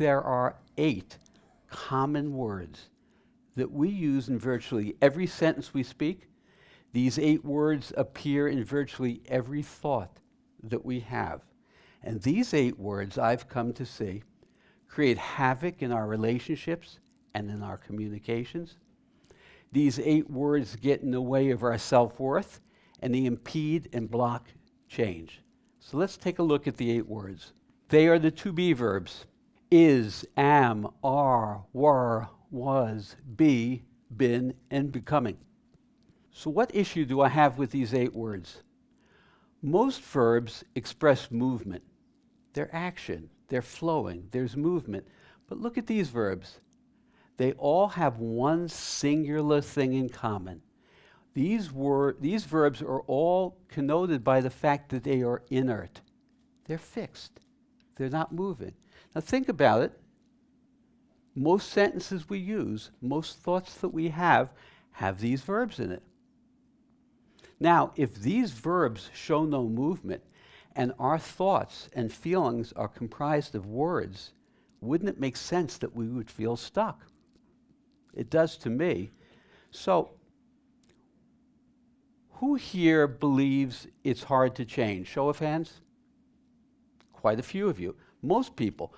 there are 8 common words that we use in virtually every sentence we speak. These 8 words appear in virtually every thought that we have. And these 8 words, I've come to see, create havoc in our relationships and in our communications. These 8 words get in the way of our self-worth, and they impede and block change. So let's take a look at the 8 words. They are the to be verbs: is, am, are, were, was, be, been, and becoming. So what issue do I have with these 8 words? Most verbs express movement. They're action, they're flowing, there's movement. But look at these verbs. They all have one singular thing in common. These verbs are all connoted by the fact that they are inert. They're fixed. They're not moving. Now think about it. Most sentences we use, most thoughts that we have these verbs in it. Now, if these verbs show no movement, and our thoughts and feelings are comprised of words, wouldn't it make sense that we would feel stuck? It does to me. So, who here believes it's hard to change? Show of hands. Quite a few of you. Most people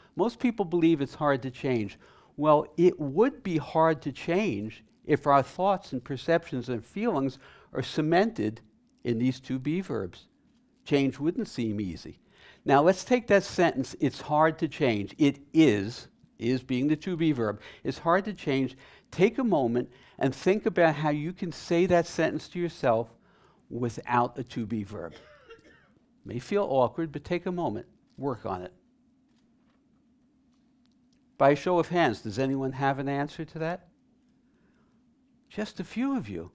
believe it's hard to change. Well, it would be hard to change if our thoughts and perceptions and feelings are cemented in these to be verbs. Change wouldn't seem easy. Now let's take that sentence, it's hard to change. It is being the to be verb, it's hard to change. Take a moment and think about how you can say that sentence to yourself without a to be verb. It may feel awkward, but take a moment, work on it. By a show of hands, does anyone have an answer to that? Just a few of you.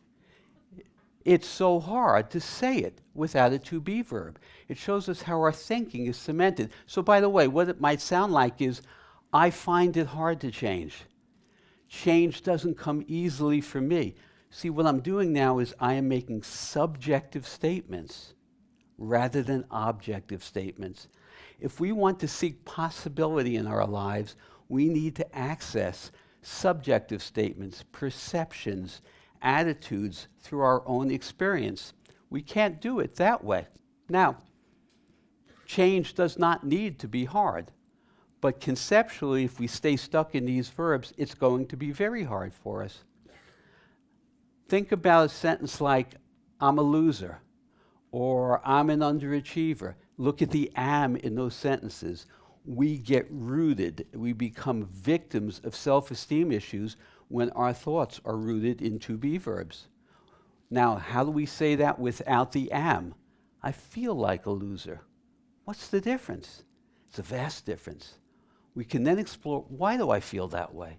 It's so hard to say it without a to be verb. It shows us how our thinking is cemented. So by the way, what it might sound like is, I find it hard to change. Change doesn't come easily for me. See, what I'm doing now is I am making subjective statements rather than objective statements. If we want to seek possibility in our lives, we need to access subjective statements, perceptions, attitudes through our own experience. We can't do it that way. Now, change does not need to be hard, but conceptually, if we stay stuck in these verbs, it's going to be very hard for us. Think about a sentence like, I'm a loser, or I'm an underachiever. Look at the am in those sentences. We get rooted, we become victims of self-esteem issues when our thoughts are rooted in to be verbs. Now, how do we say that without the am? I feel like a loser. What's the difference? It's a vast difference. We can then explore, why do I feel that way?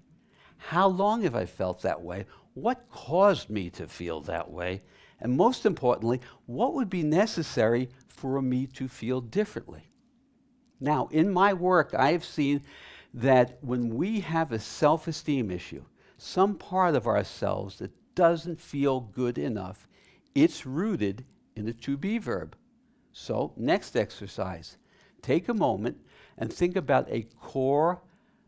How long have I felt that way? What caused me to feel that way? And most importantly, what would be necessary for me to feel differently? Now, in my work, I have seen that when we have a self-esteem issue, some part of ourselves that doesn't feel good enough, it's rooted in the to be verb. So, next exercise, take a moment and think about a core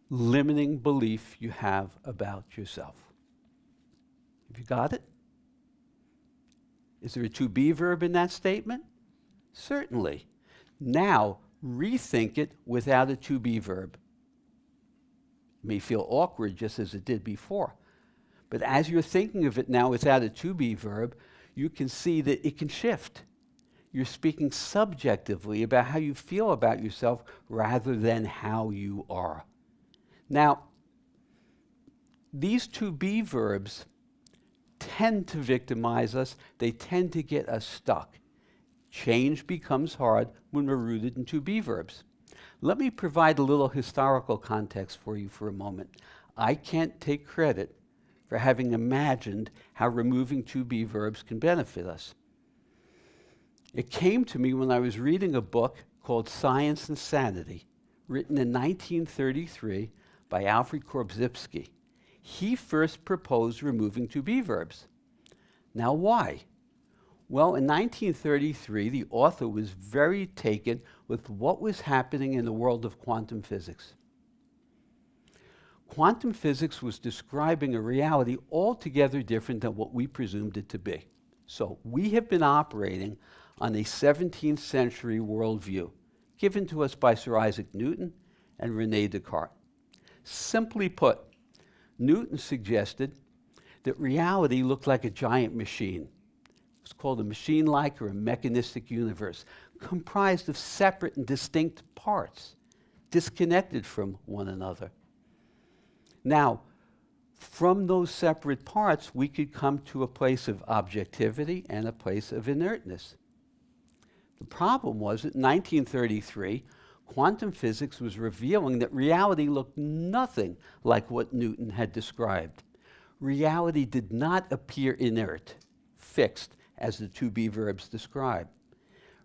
limiting belief you have about yourself. Have you got it? Is there a to be verb in that statement? Certainly. Now, rethink it without a to be verb. It may feel awkward just as it did before. But as you're thinking of it now without a to be verb, you can see that it can shift. You're speaking subjectively about how you feel about yourself rather than how you are. Now, these to be verbs tend to victimize us. They tend to get us stuck. Change becomes hard when we're rooted in to be verbs. Let me provide a little historical context for you for a moment. I can't take credit for having imagined how removing to be verbs can benefit us. It came to me when I was reading a book called Science and Sanity, written in 1933 by Alfred Korzybski. He first proposed removing to be verbs. Now why? Well, in 1933, the author was very taken with what was happening in the world of quantum physics. Quantum physics was describing a reality altogether different than what we presumed it to be. So we have been operating on a 17th century worldview given to us by Sir Isaac Newton and René Descartes. Simply put, Newton suggested that reality looked like a giant machine. It's called a machine-like or a mechanistic universe, comprised of separate and distinct parts, disconnected from one another. Now, from those separate parts, we could come to a place of objectivity and a place of inertness. The problem was that in 1933, quantum physics was revealing that reality looked nothing like what Newton had described. Reality did not appear inert, fixed, as the to-be verbs describe.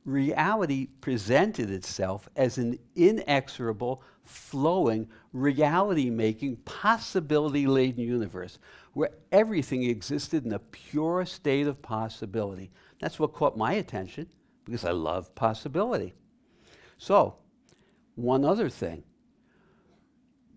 Reality presented itself as an inexorable, flowing, reality-making, possibility-laden universe where everything existed in a pure state of possibility. That's what caught my attention because I love possibility. So, one other thing.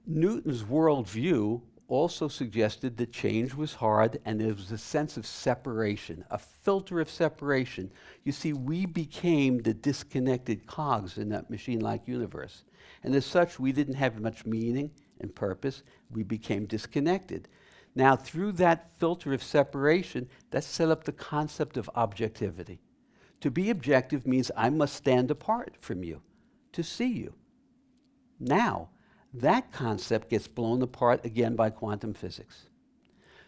Newton's worldview also suggested that change was hard and there was a sense of separation, a filter of separation. You see, we became the disconnected cogs in that machine-like universe. And as such, we didn't have much meaning and purpose. We became disconnected. Now, through that filter of separation, that set up the concept of objectivity. To be objective means I must stand apart from you to see you. Now, that concept gets blown apart again by quantum physics.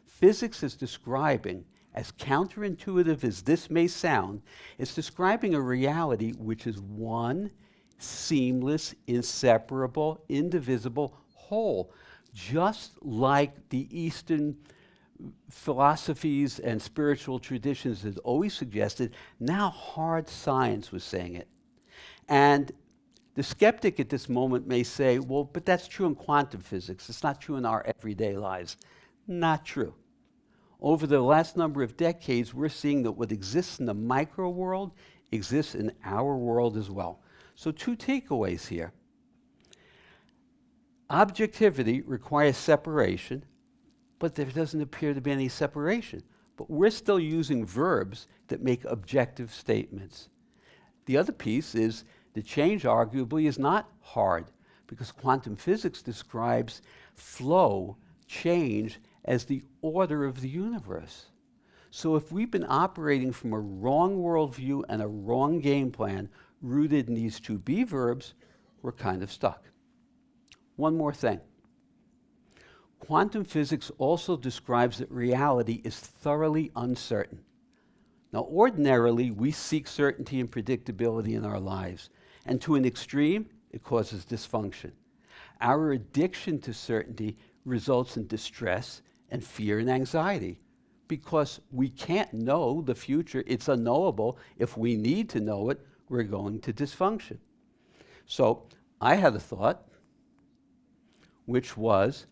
Physics is describing, as counterintuitive as this may sound, it's describing a reality which is one, seamless, inseparable, indivisible whole, just like the Eastern philosophies and spiritual traditions had always suggested. Now hard science was saying it. And the skeptic at this moment may say, well, but that's true in quantum physics. It's not true in our everyday lives. Not true. Over the last number of decades, we're seeing that what exists in the micro world exists in our world as well. So 2 takeaways here. Objectivity requires separation, but there doesn't appear to be any separation. But we're still using verbs that make objective statements. The other piece is the change arguably is not hard because quantum physics describes flow, change, as the order of the universe. So if we've been operating from a wrong worldview and a wrong game plan rooted in these to-be verbs, we're kind of stuck. One more thing. Quantum physics also describes that reality is thoroughly uncertain. Now, ordinarily, we seek certainty and predictability in our lives, and to an extreme, it causes dysfunction. Our addiction to certainty results in distress and fear and anxiety because we can't know the future. It's unknowable. If we need to know it, we're going to dysfunction. So I had a thought, which was,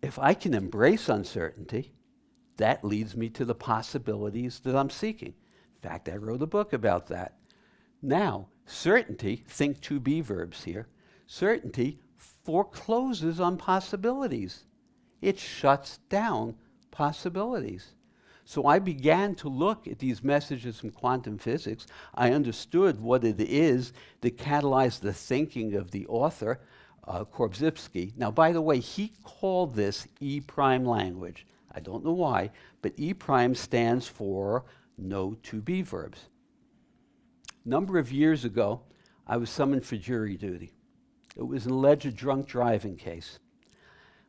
if I can embrace uncertainty, that leads me to the possibilities that I'm seeking. In fact, I wrote a book about that. Now, certainty, think to-be verbs here, certainty forecloses on possibilities. It shuts down possibilities. So I began to look at these messages from quantum physics. I understood what it is that catalyzed the thinking of the author, Korzybski. Now, by the way, he called this E-prime language. I don't know why, but E-prime stands for no to-be verbs. A number of years ago, I was summoned for jury duty. It was an alleged drunk driving case.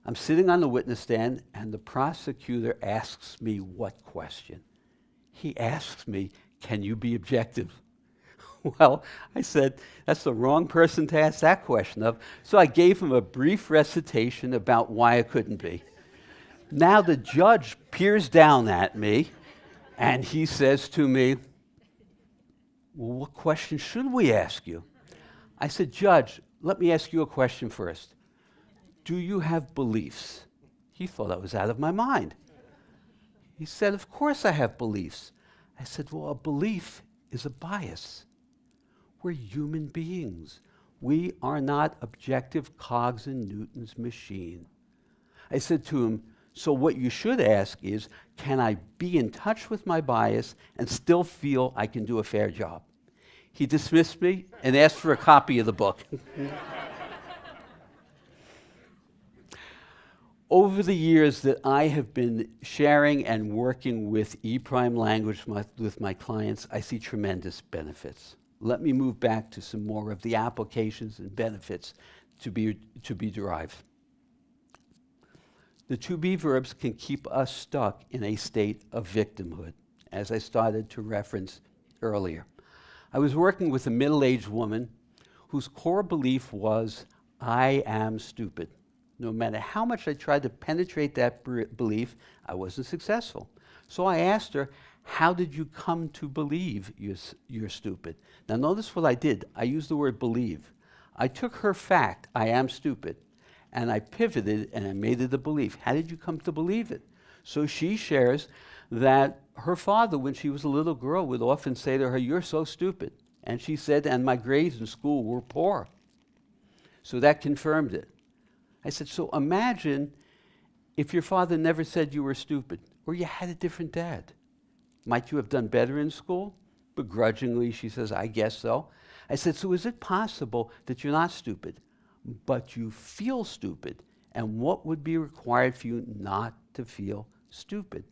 I'm sitting on the witness stand, and the prosecutor asks me what question? He asks me, can you be objective? Well, I said, that's the wrong person to ask that question of. So I gave him a brief recitation about why I couldn't be. Now the judge peers down at me, and he says to me, well, what question should we ask you? I said, Judge, let me ask you a question first. Do you have beliefs? He thought I was out of my mind. He said, of course I have beliefs. I said, well, a belief is a bias. We're human beings. We are not objective cogs in Newton's machine. I said to him, so what you should ask is, can I be in touch with my bias and still feel I can do a fair job? He dismissed me and asked for a copy of the book. Over the years that I have been sharing and working with E-Prime language with my clients, I see tremendous benefits. Let me move back to some more of the applications and benefits to be derived. The to-be verbs can keep us stuck in a state of victimhood, as I started to reference earlier. I was working with a middle-aged woman whose core belief was, I am stupid. No matter how much I tried to penetrate that belief, I wasn't successful. So I asked her, how did you come to believe you're stupid? Now notice what I did. I used the word believe. I took her fact, I am stupid, and I pivoted and I made it a belief. How did you come to believe it? So she shares that her father, when she was a little girl, would often say to her, you're so stupid. And she said, and my grades in school were poor. So that confirmed it. I said, so imagine if your father never said you were stupid, or you had a different dad. Might you have done better in school? Begrudgingly, she says, I guess so. I said, so is it possible that you're not stupid, but you feel stupid? And what would be required for you not to feel stupid?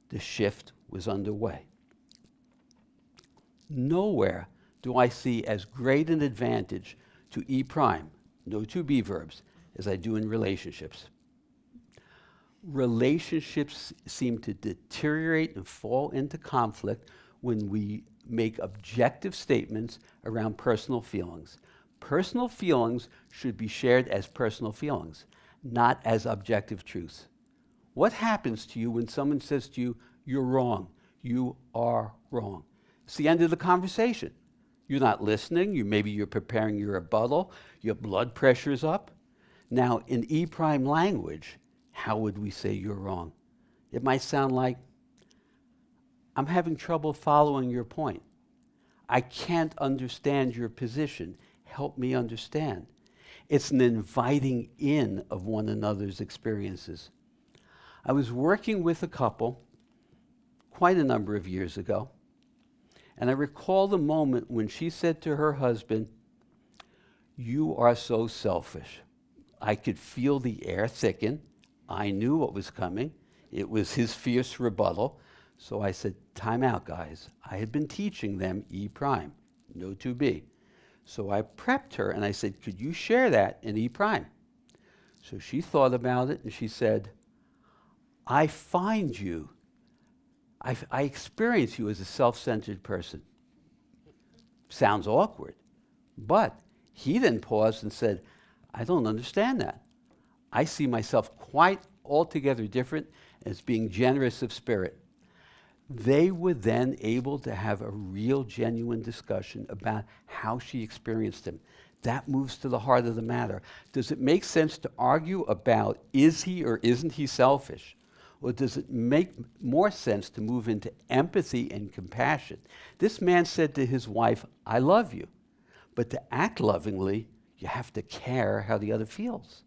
The shift was underway. Nowhere do I see as great an advantage to E-prime, no to-be verbs, as I do in relationships. Relationships seem to deteriorate and fall into conflict when we make objective statements around personal feelings. Personal feelings should be shared as personal feelings, not as objective truths. What happens to you when someone says to you, you're wrong, you are wrong? It's the end of the conversation. You're not listening, maybe you're preparing your rebuttal, your blood pressure's up. Now, in E-prime language, how would we say you're wrong? It might sound like, I'm having trouble following your point. I can't understand your position. Help me understand. It's an inviting in of one another's experiences. I was working with a couple quite a number of years ago, and I recall the moment when she said to her husband, you are so selfish. I could feel the air thicken. I knew what was coming. It was his fierce rebuttal. So I said, time out, guys. I had been teaching them E-prime, no to-be. So I prepped her and I said, could you share that in E-prime? So she thought about it and she said, I find you, I experience you as a self-centered person. Sounds awkward. But he then paused and said, I don't understand that. I see myself quite altogether different as being generous of spirit. They were then able to have a real, genuine discussion about how she experienced him. That moves to the heart of the matter. Does it make sense to argue about is he or isn't he selfish? Or does it make more sense to move into empathy and compassion? This man said to his wife, I love you. But to act lovingly, you have to care how the other feels,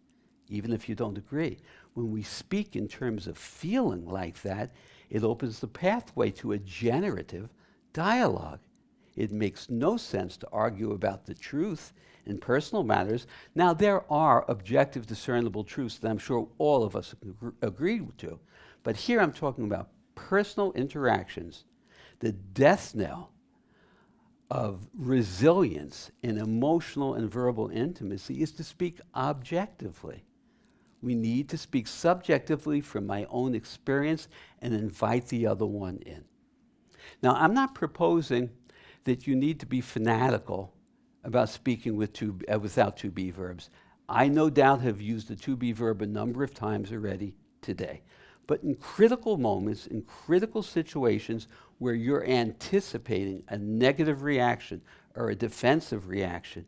even if you don't agree. When we speak in terms of feeling like that, it opens the pathway to a generative dialogue. It makes no sense to argue about the truth in personal matters. Now, there are objective, discernible truths that I'm sure all of us agree to. But here I'm talking about personal interactions. The death knell of resilience in emotional and verbal intimacy is to speak objectively. We need to speak subjectively from my own experience and invite the other one in. Now, I'm not proposing that you need to be fanatical about speaking without to-be verbs. I no doubt have used the to-be verb a number of times already today. But in critical moments, in critical situations where you're anticipating a negative reaction or a defensive reaction,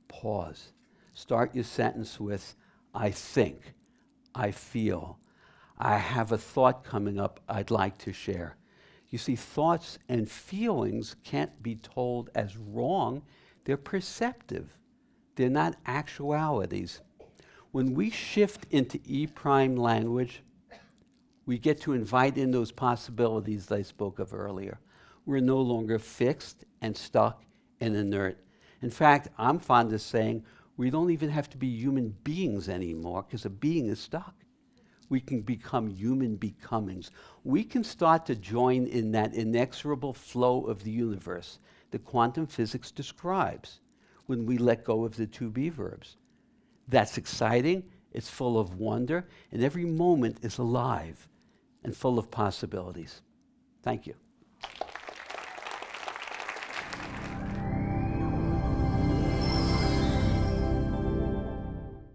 pause. Start your sentence with, I think, I feel, I have a thought coming up I'd like to share. You see, thoughts and feelings can't be told as wrong. They're perceptive. They're not actualities. When we shift into E-prime language, we get to invite in those possibilities that I spoke of earlier. We're no longer fixed and stuck and inert. In fact, I'm fond of saying we don't even have to be human beings anymore because a being is stuck. We can become human becomings. We can start to join in that inexorable flow of the universe that quantum physics describes when we let go of the to-be verbs. That's exciting, it's full of wonder, and every moment is alive and full of possibilities. Thank you.